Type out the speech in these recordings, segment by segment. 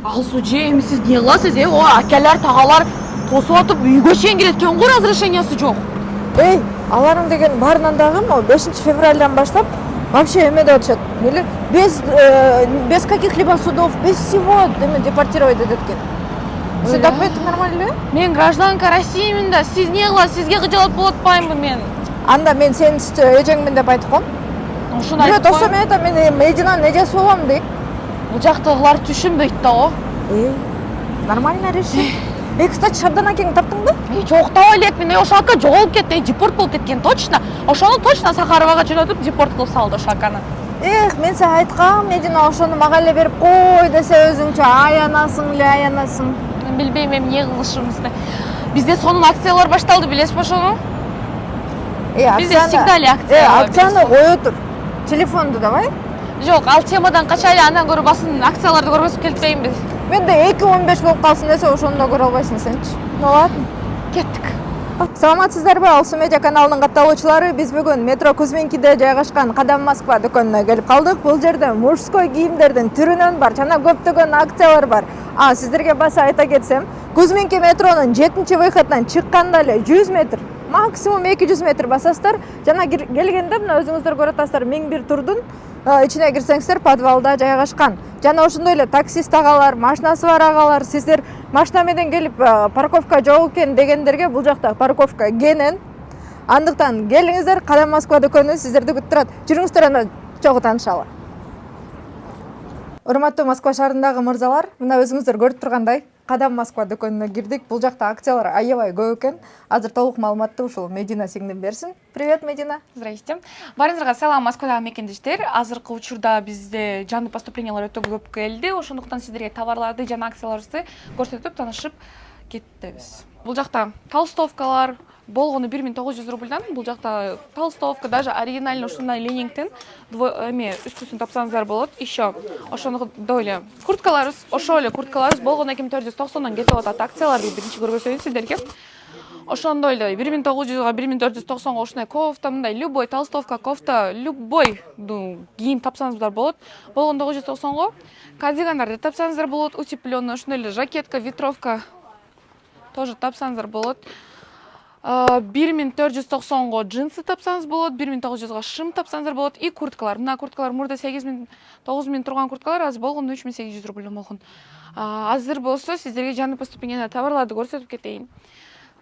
Алсу эми сиз не кыласыз? О, акелер, тагалар тосуп атып үйгө чейин келет экен го, разрешениясы жок. Аларың деген баарынан дагы 5 февральдан баштап вообще эмеде атышат. Эле без каких-либо судов, без всего депортировать этет экен. Все документы нормально эле? Мен гражданка Россиямын да, сиз не кыласыз? Сизге кыжалат болот атпаймынбы мен? Анда мен сенин эжеңмин деп айтып коем. Ушуну айтып коем. Тоса мен Мединаны не жасап алам дейт. Бул жактагылар түшүнбөйт да го. Нормально реши. Кстати, Шабдан акеңди таптыңбы? Жок, таба элекмин. Ошо ака жоголуп кетти, депорт болуп кеткен точно. Ошону точно Сахаровага жөнөтүп депорт кылып салды ошо аканы. Мен сага айткам, Медина ошону мага эле берип кой десе, өзүңчө аянасың. Мен билбейм эмне кылышыбызды. Бизде сонун акциялар башталды, билесизби ошону? Бизде всегда эле акция. Акцияны кое тур. Телефонду давай. Жок, ал темадан качайлы, андан көрө басын акцияларды көрбөсүп келбеймби? Менде 2:15 болуп калсын десе, ошону да көрө албайсың сенчи. Ладно. Кеттик. Саламатсыздарбы? Алсу медиа каналынын катталуучулары, биз бүгүн метро Кузминкиде жайгашкан Кадам Москва дүкөнүнө келип калдык. Бул жерде мужской кийимдердин түрүнөн бар жана көптөгөн акциялар бар. Сиздерге баса айта кетсем, Кузминки метронун 7-выходунан чыкканда эле 100 метр, максимум 200 метр басасыздар. Жана келгенде мына өзүңүздөр көрүп атасыздар, 1001 турдун ичине кирсеңиздер подвалда жайгашкан. Жана ошондой эле таксист агалар, машинасы бар агалар, сиздер машина менен келип парковка жок экен дегендерге бул жакта парковка кенен. Андыктан келиңиздер, Кадам Москва дүкөнү сиздерди күтүп турат. Жүрүңүздөр анда чогуу таанышалы. Урматтуу Москва шаарындагы мырзалар, мына өзүңүздөр көрүп тургандай Кадам Москва дүкөнүнө кирдик. Бул жакта акциялар аябай көп экен. Азыр толук маалыматты ушул Медина сиңдим берсин. Привет, Медина. Здрасте. Баарыңыздарга салам, Москвадагы мекендештер. Азыркы учурда бизде жаңы поступлениялар өтө көп келди. Ошондуктан сиздерге товарларды жана акцияларыбызды көрсөтүп, таанышып кетебиз. Бул жакта толстовкалар болгону 1900 рубльдан. Бул жакта толстовка, даже оригинальный ушундай ленингтен үстүсүн тапсаңыздар болот. Еще ошондой эле курткаларыбыз, ошол эле курткаларыбыз болгону 2490 кетип атат. Акцияларды биринчи көргөзөйүн сиздерге. Ошондой эле 1900га 1490 ушундай кофта, мындай любой толстовка, кофта, любой кийим тапсаңыздар болот. Болгону 990го кардигандарды тапсаңыздар болот, утепленный, ошондой эле жакетка, ветровка тоже тапсаңыздар болот. 1490го джинсы тапсаңыз болот, 1900га шым тапсаңыздар болот и курткалар. Мына курткалар мурда 8000, 9000 турган курткалар азыр болгону 3800 рубль болгон. Азыр болсо сиздерге жаңы поступленияден товарларды көрсөтүп кетейин.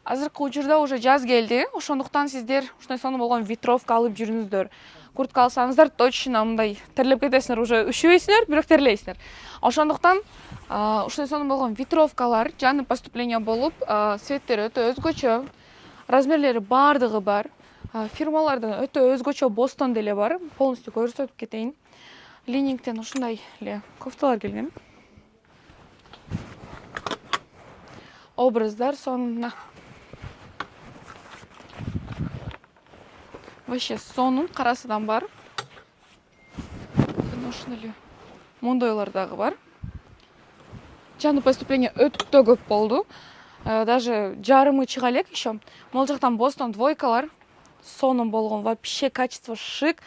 Азыркы учурда уже жаз келди, ошондуктан сиздер ушундай сонун болгон ветровка алып жүрүңүздөр. Куртка алсаңыздар точно мындай терлеп кетесиңер, уже үшүбөйсүңөр, бирок терлейсиңер. Ошондуктан ушундай сонун болгон ветровкалар жаңы поступление болуп, цветтери өтө өзгөчө, размерлери бардыгы бар. Фирмалардан өтө өзгөчө Бостон деле бар. Полностью көрсөтүп кетейин. Ленингтен ушундай эле кофталар келген. Образдар сонун. Вообще сонун, карасыдан бар. Ушундай эле мондойлор дагы бар. Жаңы поступление өтө көп болду. Даже жарымы чыга элек еще. Могул жактан Бостон двойкалар сонун болгон, вообще качество шик.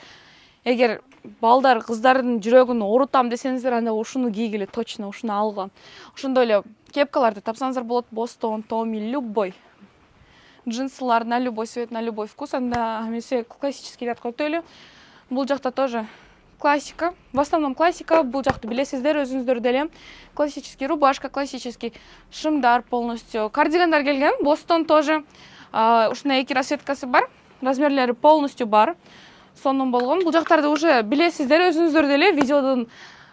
Эгер балдар, кыздардын жүрөгүн оорутам десеңиздер, анда ушуну кийгиле, точно ушуну алган. Ошондой эле кепкаларды тапсаңыздар болот, Бостон, Томми, любой. Джинсылар на любой цвет, на любой вкус. Анда эмесе классический ряд койтойлу. Бул жакта тоже классика. В основном классика. Бул жакты билесиздер, өзүңүздөр деле. Классический рубашка, классический шымдар полностью. Кардигандар келген. Бостон тоже. Ушундай эки расцветкасы бар. Размерлери полностью бар. Сонун болгон. Бул жактарды уже билесиздер, өзүңүздөр деле. Видеодон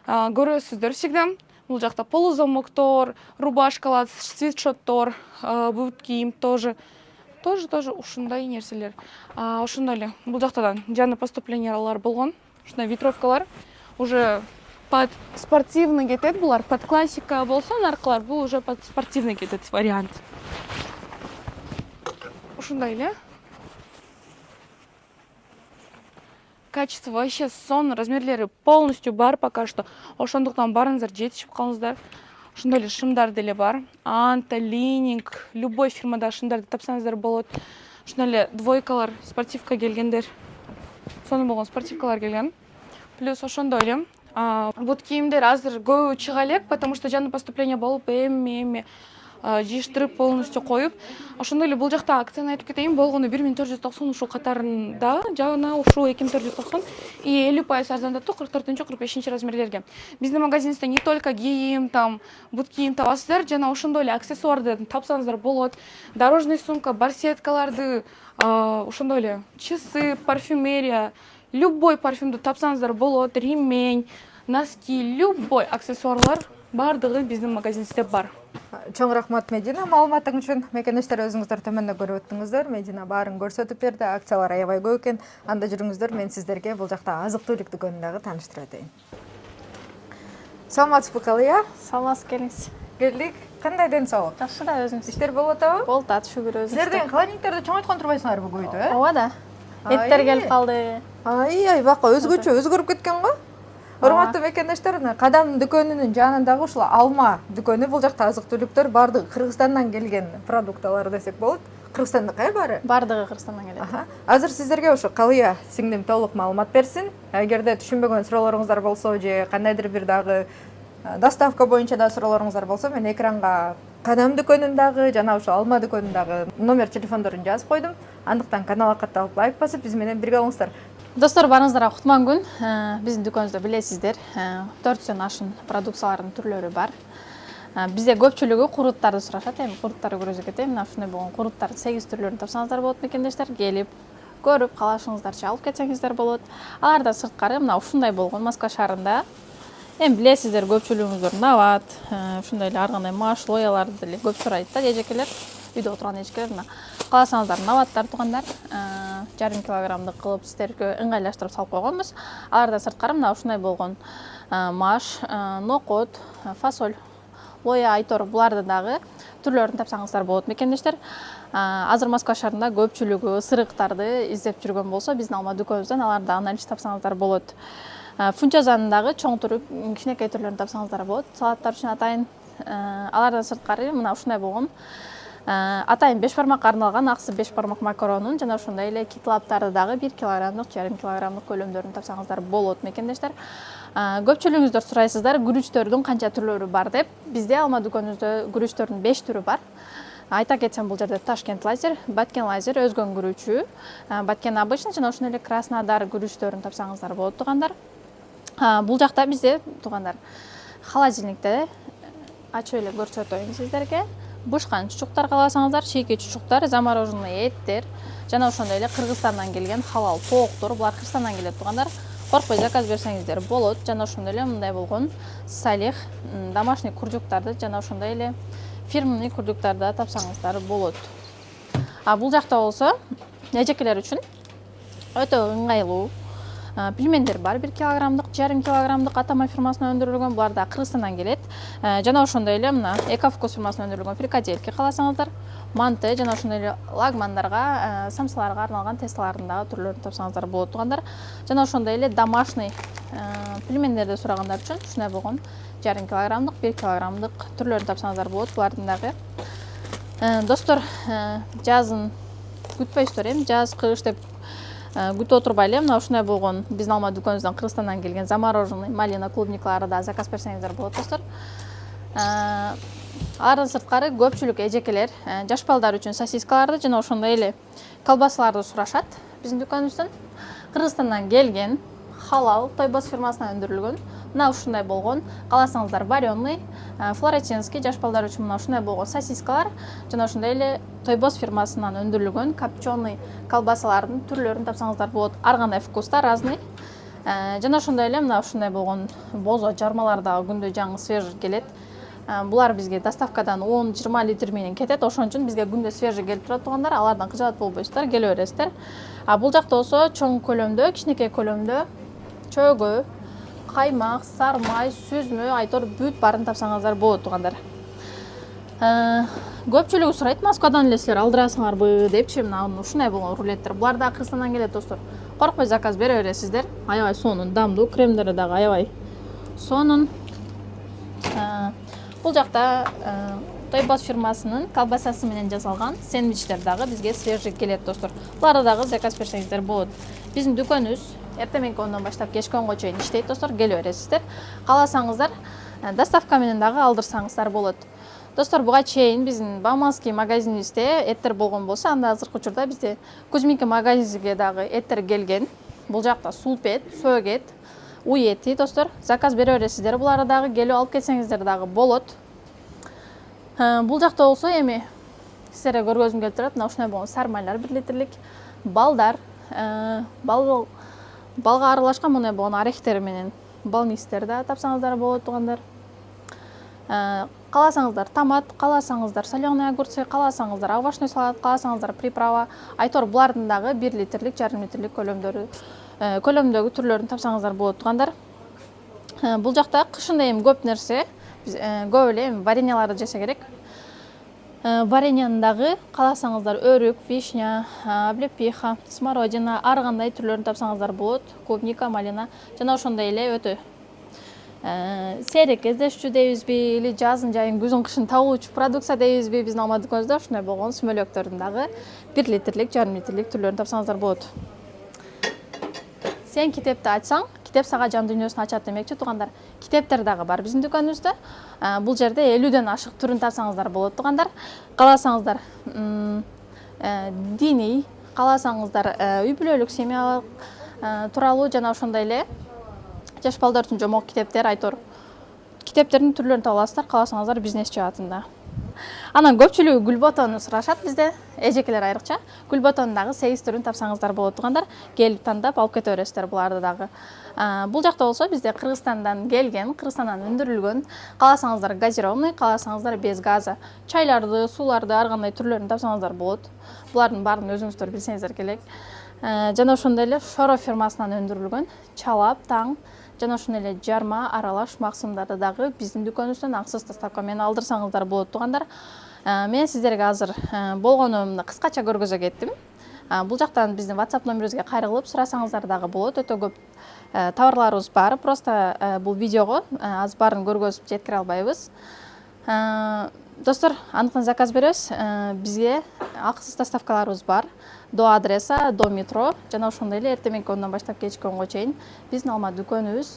көрөсүздөр всегда. Бул жакта полузамоктор, рубашкалар, свитшоттор, бут кийим тоже ушундай нерселер. Ошондой эле бул жактадан жаңы поступлениялар болгон. Ушундай ветровкалар уже под спортивный кетет, булар под классика болсо, наркылар бул уже под спортивный кетет вариант. Ушундай эле. Качество вообще сонун, размерлери полностью бар пока что. Ошондуктан барыңыздар, жетишип калыңыздар. Ошондой эле шымдар деле бар. Анта, Лининг, любой фирмада шымдарды тапсаңыздар болот. Ошондой эле двойкалар, спортивка келгендер. Сонун болгон спортивкалар келген. Плюс ошондой эле Бут кийимдер азыр көбү чыга элек, потому что жаңы поступление болуп эми жыйыштырып полностью коюп, ошондой эле бул жакта акцияны айтып кетейин, болгону 1490 ушул катарында жана ушул 2490 и 50% арзандатуу 44-45 размерлерге. Биздин магазинибизде не только кийим, там бут кийим табасыздар, жана ошондой эле аксессуарды тапсаңыздар болот. Дорожный сумка, барсеткаларды, ошондой эле часы, парфюмерия, любой парфюмду тапсаңыздар болот, ремень, носки, любой аксессуарлар бардыгы биздин магазинибизде бар. Чоң рахмат Медина маалыматың үчүн. Мекенештер өзүңүздөр төмөндө көрүп өттүңүздөр. Медина баарын көрсөтүп берди. Акциялар аябай көп экен. Анда жүрүңүздөр, мен сиздерге бул жакта азык-түлүк дүкөнүндагы тааныштырып атайын. Саламатсызбы Калыя? Саламатсыз келиңиз. Келдик. Кандай ден соолук? Жакшы да өзүңүз. Иштер болуп атабы? Болуп атат, шүгүр өзүңүз. Силердин холодильниктерди чоң айткан турбайсыңарбы көйдү, Ооба да. Эттер келип калды. Ай, бака өзгөчө өзгөрүп кеткен го. Урматтуу мекендештер, Кадам дүкөнүнүн жанындагы ушул Алма дүкөнү, бул жакта азык-түлүктөр бардыгы Кыргызстандан келген продукталар десек болот. Кыргызстандыкы баары? Бардыгы Кыргызстандан келет. Азыр сиздерге ушу Калыя сиңдим толук маалымат берсин. Эгерде түшүнбөгөн суроолоруңуздар болсо же кандайдыр бир дагы доставка боюнча да суроолоруңуздар болсо, мен экранга Кадам дүкөнүндагы жана ушу Алма дүкөнүндагы номер телефондорун жазып койдум. Андыктан каналга катталып лайк басып, биз менен бирге болуңуздар. Достор, барыңыздарга кутман күн. Биздин дүкөнүбүздө билесиздер, 400 ашын продукциялардын түрлөрү бар. Бизде көпчүлүгү куруттарды сурашат, эми куруттарды көрсөтө кетейин. Мына ушундай болгон куруттардын 8 түрлөрүн тапсаңыздар болот мекендештер. Келип, көрүп, каалашыңыздарча алып кетсеңиздер болот. Алардан сырткары мына ушундай болгон Москва шаарында эми билесиздер, көпчүлүгүңүздөр нават, ушундай эле ар кандай маш, лояларды деле көп сурайт да эжекелер. Үйдө отурган эжекелер мына кааласаңыздар наваттар туугандар, 1,5 килограммдык кылып сиздерге ыңгайлаштырып салып койгонбуз. Алардан сырткары мына ушундай болгон маш, нокот, фасоль, лоя, айтор, буларды дагы түрлөрүн тапсаңыздар болот мекендештер. Азыр Москва шаарында көпчүлүгү сырыктарды издеп жүргөн болсо, биздин Алма дүкөнүбүздөн аларды анализ тапсаңыздар болот. Фунчозанын дагы чоң түрү, кичинекей түрлөрүн тапсаңыздар болот. Салаттар үчүн атайын. Алардан сырткары мына ушундай болгон атайын 5 бармакка арналган аксы 5 бармак макаронун жана ошондой эле китлаптарды дагы 1 килограммдык, 1,5 килограммдык көлөмдөрүн тапсаңыздар болот мекендештер. Көпчүлүгүңүздөр сурайсыздар, күрүчтөрдүн канча түрлөрү бар деп. Бизде Алма дүкөнүбүздө күрүчтөрдүн 5 түрү бар. Айта кетсем, бул жерде Ташкент лазер, Баткен лазер, өзгөн күрүчү, Баткен обычный жана ошондой эле Краснодар күрүчтөрүн тапсаңыздар болот туугандар. Бул жакта бизде туугандар холодильникте ачып эле көрсөтөйүн сиздерге. Бушкан чучуктар кааласаңыздар, чийки чучуктар, замороженный эттер, жана ошондой эле Кыргызстандан келген халал тооктор, булар Кыргызстандан келет туугандар. Коркпой заказ берсеңиздер болот. Жана ошондой эле мындай болгон салих, домашний курдуктарды жана ошондой эле фирменный курдуктарды тапсаңыздар болот. Бул жакта болсо эжекелер үчүн өтө ыңгайлуу пельмендер бар, 1 килограммдык, 1,5 килограммдык Атама фирмасынан өндүрүлгөн, булар да Кыргызстандан келет. Жана ошондой эле мына Экофокус фирмасынан өндүрүлгөн фрикадельки кааласаңыздар, манты жана ошондой эле лагмандарга, самсаларга арналган тесталардын дагы түрлөрүн тапсаңыздар болот туугандар. Жана ошондой эле домашний пельмендерди сурагандар үчүн ушундай болгон 1,5 килограммдык, 1 килограммдык түрлөрүн тапсаңыздар болот булардын дагы. Достор, жазын күтпөйсүздөр, эми жаз кыш деп күтүп отурбайлы, мына ушундай болгон биздин Алма дүкөнүбүздөн Кыргызстандан келген замороженный малина клубниклары да заказ берсеңиздер болот достор. Алардан сырткары көпчүлүк эжекелер жаш балдар үчүн сосискаларды жана ошондой эле колбасаларды сурашат биздин дүкөнүбүздөн. Кыргызстандан келген халал Тойбос фирмасынан өндүрүлгөн. Мына ушундай болгон кааласаңыздар вареный, флорентинский жаш балдар үчүн мына ушундай болгон сосискалар жана ошондой эле Тойбос фирмасынан өндүрүлгөн копченый колбасалардын түрлөрүн тапсаңыздар болот. Ар кандай вкуста, разный. Жана ошондой эле мына ушундай болгон бозо жармалар дагы күндө жаңы свежий келет. Булар бизге доставкадан 10-20 литр менен кетет. Ошон үчүн бизге күндө свежий келип турат туугандар. Алардан кыжаат болбойсуздар, келе бересиздер. Бул жакта болсо чоң көлөмдө, кичинекей көлөмдө чөгө, каймак, сармай, сүзмө, айтор бүт барын тапсаңыздар болот туугандар. Көпчүлүгү сурайт, Москвадан эле силер алдырасыңарбы депчи, мына ушундай болгон рулеттер. Булар да Кыргызстандан келет достор. Коркпой заказ бере бересиздер. Аябай сонун, дамдуу, кремдери дагы аябай сонун. Бул жакта Тойбос фирмасынын колбасасы менен жасалган сэндвичтер дагы бизге свежий келет достор. Буларды дагы заказ берсеңиздер болот. Биздин дүкөнүбүз эртең мененки 10-дон баштап кечки 10-го чейин иштейт достор, келе бересиздер. Кааласаңыздар доставка менен дагы алдырсаңыздар болот. Достор, буга чейин биздин Бауманский магазинибизде эттер болгон болсо, анда азыркы учурда бизде Кузьминки магазинге дагы эттер келген. Бул жакта сулп эт, сөк эт, уй эти достор. Заказ бере бересиздер, буларды дагы келип алып кетсеңиздер дагы болот. Бул жакта болсо эми сиздерге көргөзүм келип турат. Мына ушундай болгон сармайлар 1 литрлик, балдар, балга аралашкан мындай болгон орехтер менен бал микстер да тапсаңыздар болот тугандар. Кааласаңыздар томат, кааласаңыздар соленый огурцы, кааласаңыздар овощной салат, кааласаңыздар приправа, айтор булардын дагы 1 литрлик, 1,5 литрлик көлөмдөгү түрлөрүн тапсаңыздар болот тугандар. Бул жакта кышында эми көп нерсе, биз көп эле вареньяларды жаса керек. Вареньянын дагы кааласаңыздар өрүк, вишня, облепиха, смородина, ар кандай түрлөрүн тапсаңыздар болот. Клубника, малина жана ошондой эле өтө сейрек кездешчү дейбизби, или жазын жайын, күзүн кышын табылуучу продукция дейбизби, биздин алма дүкөнүбүздө ушундай болгон сүмөлөктөрдүн дагы 1 литрлик, 1,5 литрлик түрлөрүн тапсаңыздар болот. Сен китепти ачсаң, китеп сага жан дүйнөсүн ачат демекчи тугандар. Китептер дагы бар биздин дүкөнүбүздө. Бул жерде 50ден ашык түрүн тапсаңыздар болот тугандар. Кааласаңыздар диний, кааласаңыздар үй бүлөлүк, семьялык тууралуу жана ошондой эле жаш балдар үчүн жомок китептер, айтор китептердин түрлөрүн таба аласыздар, кааласаңыздар бизнес жаатында. Анан көпчүлүгү гүл ботону сурашат бизде, эжекелер айрыкча. Гүл ботонун дагы 8 түрүн тапсаңыздар болот тугандар. Келип тандап алып кете бересиздер буларды дагы. Бул жакта болсо бизде Кыргызстандан келген, Кыргызстандан өндүрүлгөн, кааласаңыздар газированный, кааласаңыздар без газа, чайларды, сууларды, ар кандай түрлөрүн тапсаңыздар болот. Булардын баарын өзүңүздөр билсеңиздер керек. Жана ошондой эле Шоро фирмасынан өндүрүлгөн чалап, таң жана ошондой эле жарма, аралаш максымдарды дагы биздин дүкөнүбүздөн акысыз доставка менен алдырсаңыздар болот тугандар. Мен сиздерге азыр болгонумду кыскача көргөзө кеттим. Бул жактан биздин WhatsApp номерибизге кайрылып сурасаңыздар дагы болот. Өтө көп товарларыбыз бар. Просто бул видеого аз баарын көргөзүп жеткире албайбыз. Достор, андыктан заказ беребиз. Бизге акысыз доставкаларыбыз бар. До адреса, до метро жана ошондой эле эртең мененки 10-дон баштап кечки 10-го чейин биздин алма дүкөнүбүз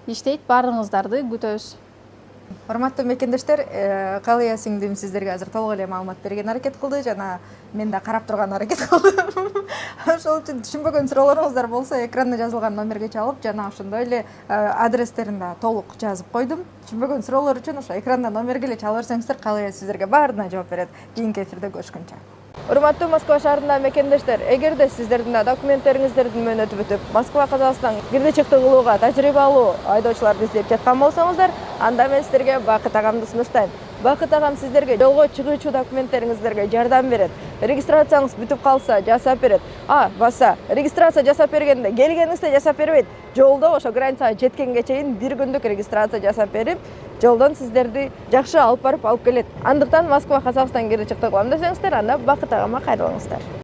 иштейт. Баарыңыздарды күтөбүз. Урматтуу мекендештер, Калыя сиңдим сиздерге азыр толук эле маалымат берген аракет кылды жана мен да карап турган аракет кылдым. Ошол үчүн түшүнбөгөн суроолоруңуздар болсо, экранда жазылган номерге чалып, жана ошондой эле адрестерин да толук жазып койдум. Түшүнбөгөн суроолор үчүн ошо экранда номерге эле чала берсеңиздер, Калыя сиздерге баарына жооп берет. Кийинки эфирде көрүшкөнчө. Урматтуу Москва шаарындагы мекендештер, эгерде сиздердин да документтериңиздердин мөөнөтү бүтүп, Москва Казакстан кирди чыкты кылууга тажрыйба алуу айдоочуларды издеп жаткан болсоңуздар, анда мен сиздерге Бакыт агамды сунуштайм. Бакыт агам сиздерге жолго чыгуучу документтериңиздерге жардам берет. Регистрацияңыз бүтүп калса, жасап берет. Баса, регистрация жасап бергенде келгениңизде жасап бербейт. Жолдо ошо границага жеткенге чейин 1 күндүк регистрация жасап берип, жолдон сиздерди жакшы алып барып алып келет. Андыктан Москва Казакстан кирди чыкты кылам десеңиздер, анда Бакыт агама кайрылыңыздар.